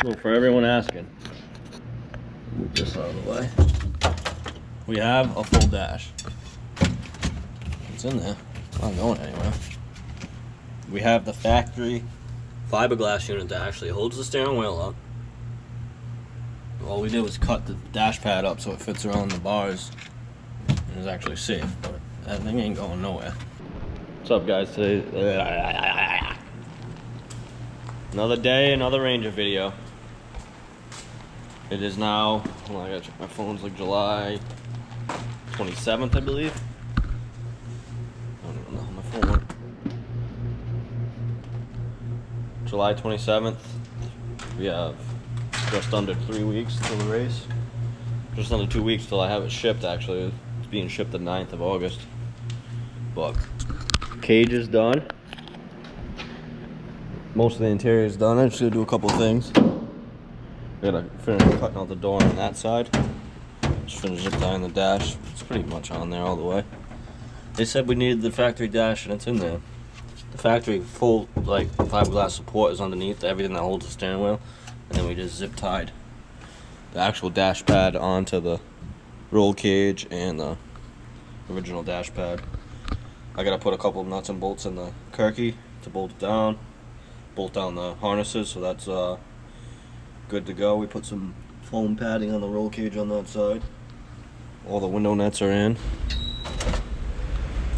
So for everyone asking, move this out of the way. We have a full dash. It's in there. It's not going anywhere. We have the factory fiberglass unit that actually holds the steering wheel up. All we did was cut the dash pad up so it fits around the bars and is actually safe, but that thing ain't going nowhere. What's up, guys? Today, another day, another Ranger video. It is now, well, I gotta check my phone's like July 27th, I believe. I don't even know how my phone went. July 27th. We have just under 3 weeks until the race. Just under 2 weeks till I have it shipped, actually. It's being shipped the 9th of August. But cage is done. Most of the interior is done. I just gotta do a couple things. I gotta finish cutting out the door on that side. Just finish zip tying the dash. It's pretty much on there all the way. They said we needed the factory dash, and it's in there. The factory full like fiberglass support is underneath everything that holds the steering wheel, and then we just zip tied the actual dash pad onto the roll cage and the original dash pad. I gotta put a couple of nuts and bolts in the Kirky to bolt down the harnesses, so that's good to go. We put some foam padding on the roll cage on that side. All the window nets are in.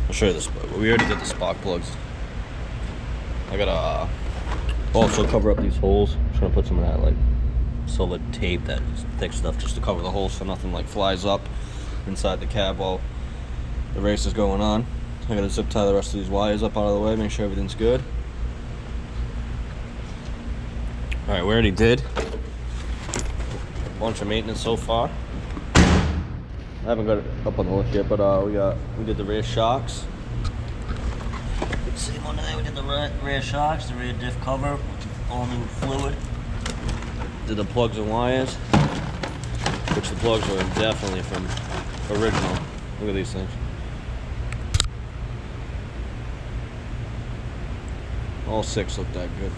I'll show you this. We already did the spark plugs. I gotta also cover up these holes. I'm trying to put some of that like silver tape, that thick stuff, just to cover the holes so nothing like flies up inside the cab while the race is going on. I gotta zip tie the rest of these wires up out of the way, make sure everything's good. Alright, we already did a bunch of maintenance so far. I haven't got it up on the list yet, but we did the rear shocks. Same one today, we did the rear shocks, the rear diff cover, all new fluid. Did the plugs and wires, which the plugs were definitely from original. Look at these things. All 6 look that good.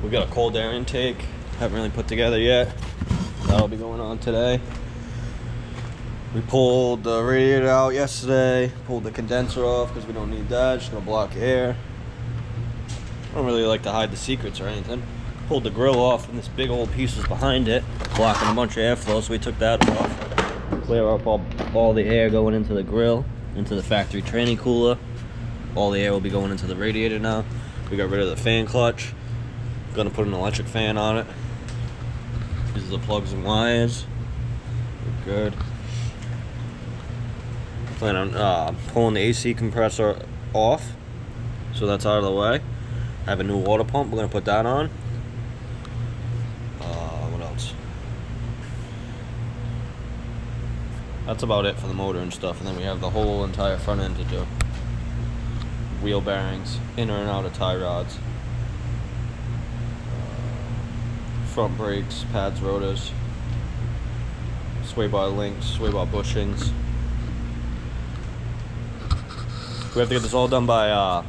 We got a cold air intake, haven't really put together yet. That'll be going on today. We pulled the radiator out yesterday, pulled the condenser off because we don't need that, just gonna block air. I don't really like to hide the secrets or anything. Pulled the grill off and this big old piece was behind it, blocking a bunch of airflow, so we took that off. Clear up all the air going into the grill, into the factory training cooler. All the air will be going into the radiator now. We got rid of the fan clutch. Gonna put an electric fan on it. These are the plugs and wires. We're good. Plan on pulling the AC compressor off, so that's out of the way. I have a new water pump. We're gonna put that on. What else? That's about it for the motor and stuff. And then we have the whole entire front end to do. Wheel bearings, inner and outer tie rods. Front brakes, pads, rotors, sway bar links, sway bar bushings. We have to get this all done by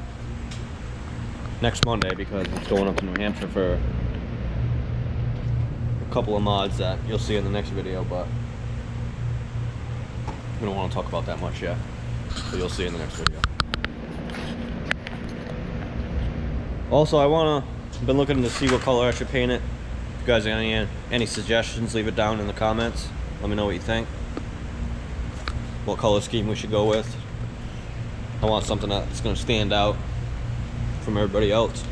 next Monday because it's going up to New Hampshire for a couple of mods that you'll see in the next video, but we don't want to talk about that much yet, so you'll see in the next video. Also, I've been looking to see what color I should paint it. If you guys have any suggestions, leave it down in the comments. Let me know what you think. What color scheme we should go with. I want something that's going to stand out from everybody else.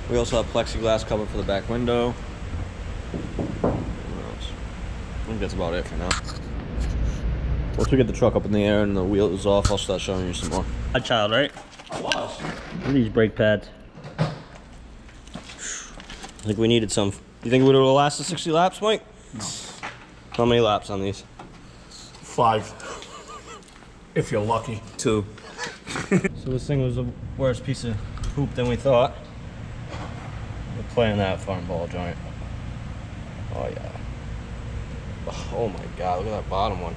We also have plexiglass cover for the back window. What else? I think that's about it for now. Once we get the truck up in the air and the wheel is off, I'll start showing you some more. A child, right? I was. Look at these brake pads. I think we needed some. You think it would have lasted 60 laps, Mike? No. How many laps on these? 5. If you're lucky. 2. So this thing was a worse piece of poop than we thought. We're playing that farm ball joint. Oh yeah. Oh my god, look at that bottom one.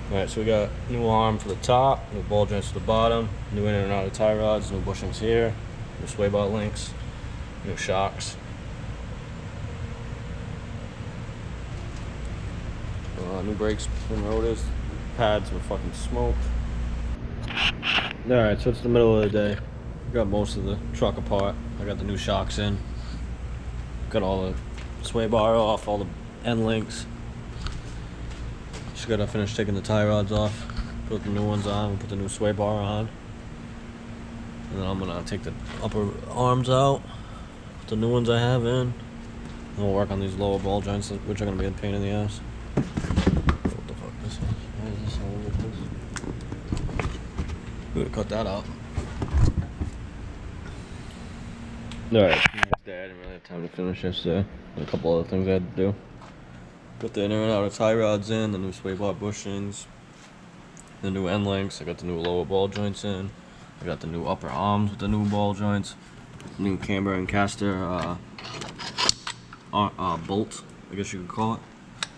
Alright, so we got new arm for the top, new ball joints to the bottom, new in and out of tie rods, new bushings here, new sway bar links, new shocks. New brakes and rotors, pads were fucking smoked. Alright, so it's the middle of the day. Got most of the truck apart. I got the new shocks in. Got all the sway bar off, all the end links. Just gotta finish taking the tie rods off, put the new ones on, put the new sway bar on. And then I'm gonna take the upper arms out, put the new ones I have in. And we'll work on these lower ball joints, which are gonna be a pain in the ass. What the fuck this is? Why is this all over this? We would've cut that out. Alright, next day I didn't really have time to finish yesterday. There's a couple other things I had to do. Got the inner and outer tie rods in, the new sway bar bushings, the new end links, I got the new lower ball joints in, I got the new upper arms with the new ball joints, new camber and caster bolt, I guess you could call it.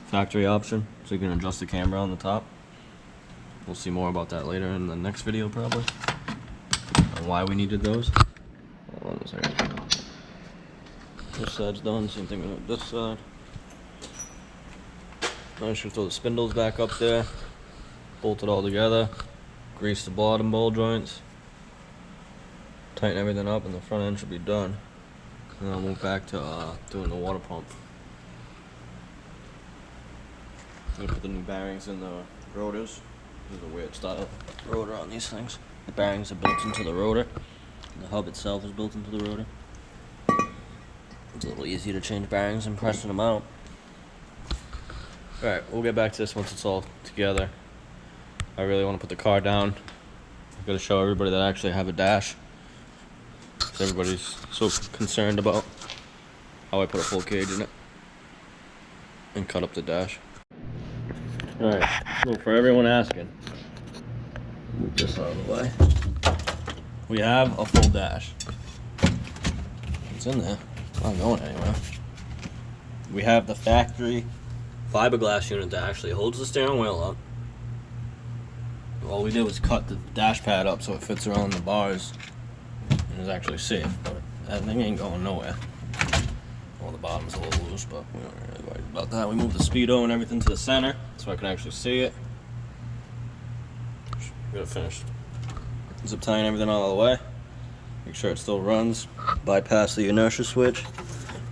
Factory option, so you can adjust the camber on the top. We'll see more about that later in the next video probably, on why we needed those. Hold on a second. This side's done, same thing with this side. Now I should throw the spindles back up there, bolt it all together, grease the bottom ball joints, tighten everything up, and the front end should be done. And then I'll move back to doing the water pump. I'm gonna put the new bearings in the rotors. There's a weird style rotor on these things. The bearings are built into the rotor. The hub itself is built into the rotor. It's a little easy to change bearings and pressing them out. Alright, we'll get back to this once it's all together. I really want to put the car down. I've got to show everybody that I actually have a dash. Because everybody's so concerned about how I put a full cage in it. And cut up the dash. Alright, so for everyone asking, move this out of the way. We have a full dash. It's in there. It's not going anywhere. We have the factory fiberglass unit that actually holds the steering wheel up. All we did was cut the dash pad up so it fits around the bars and is actually safe, but that thing ain't going nowhere. Well, the bottom's a little loose, but we don't really worry about that. We moved the speedo and everything to the center so I can actually see it. Got it finished. Zip tying everything out of the way. Make sure it still runs. Bypass the inertia switch,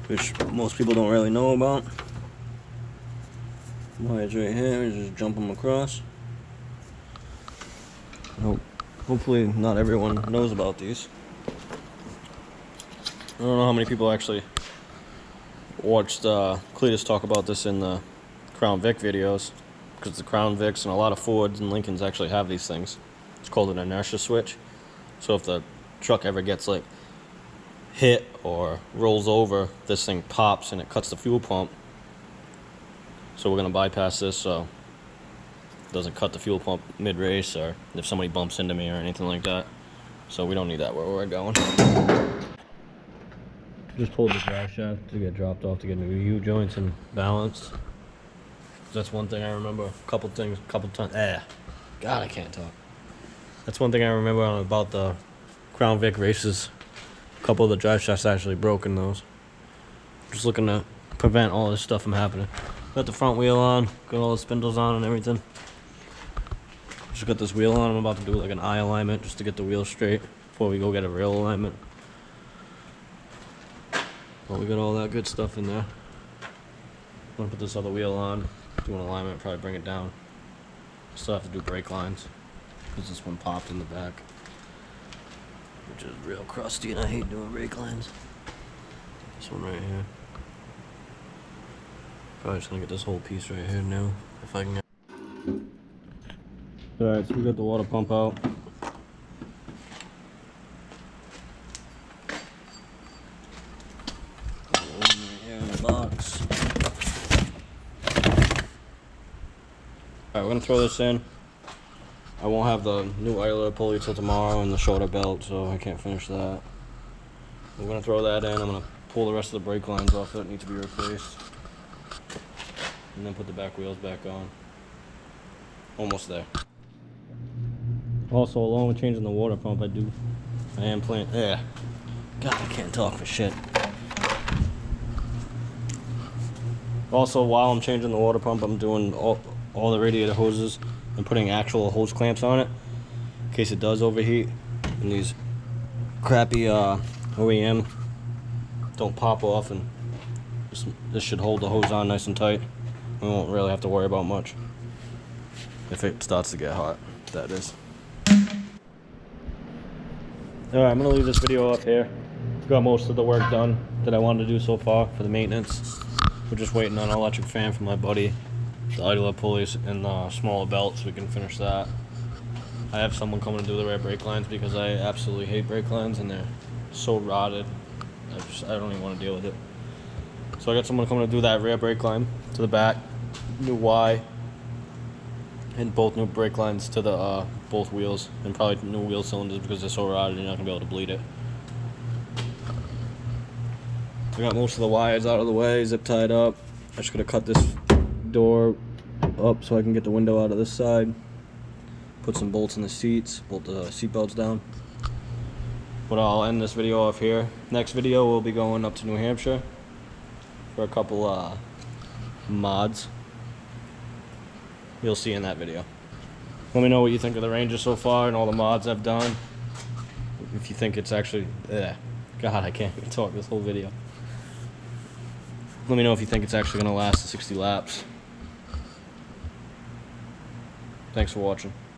which most people don't really know about. Wires right here, we just jump them across. Hopefully not everyone knows about these. I don't know how many people actually watched Cletus talk about this in the Crown Vic videos, because the Crown Vics and a lot of Fords and Lincolns actually have these things. It's called an inertia switch. So if the truck ever gets like hit or rolls over, this thing pops and it cuts the fuel pump. So we're going to bypass this so it doesn't cut the fuel pump mid-race or if somebody bumps into me or anything like that. So we don't need that where we're going. Just pulled the drive shaft to get dropped off to get new U-joints and balanced. That's one thing I remember. A couple times. God, I can't talk. That's one thing I remember about the Crown Vic races. A couple of the drive shafts actually broke in those. Just looking to prevent all this stuff from happening. Got the front wheel on, got all the spindles on and everything. Just got this wheel on. I'm about to do like an eye alignment just to get the wheel straight before we go get a real alignment. Well, we got all that good stuff in there. I'm gonna put this other wheel on, do an alignment, probably bring it down. Still have to do brake lines because this one popped in the back, which is real crusty and I hate doing brake lines. This one right here. Probably just gonna get this whole piece right here now, if I can get. Alright, so we got the water pump out. Right here in the box. Alright, we're gonna throw this in. I won't have the new idler pulley till tomorrow and the shoulder belt, so I can't finish that. We're gonna throw that in. I'm gonna pull the rest of the brake lines off that need to be replaced. And then put the back wheels back on. Almost there. Also, along with changing the water pump, I am planning, yeah. God, I can't talk for shit. Also, while I'm changing the water pump, I'm doing all the radiator hoses and putting actual hose clamps on it in case it does overheat. And these crappy OEM don't pop off, and this should hold the hose on nice and tight. We won't really have to worry about much if it starts to get hot, that is. Alright, I'm going to leave this video up here. Got most of the work done that I wanted to do so far for the maintenance. We're just waiting on an electric fan from my buddy, the idler pulleys, and the smaller belt so we can finish that. I have someone coming to do the rear brake lines because I absolutely hate brake lines and they're so rotted. I don't even want to deal with it. So I got someone coming to do that rear brake line to the back, new Y, and both new brake lines to the both wheels, and probably new wheel cylinders because they're so rotted you're not gonna be able to bleed it. I got most of the wires out of the way, zip tied up. I just gotta cut this door up so I can get the window out of this side. Put some bolts in the seats, bolt the seat belts down. But I'll end this video off here. Next video we'll be going up to New Hampshire for a couple mods. You'll see in that video. Let me know what you think of the Ranger so far and all the mods I've done. If you think it's actually, God, I can't even talk this whole video. Let me know if you think it's actually gonna last the 60 laps. Thanks for watching.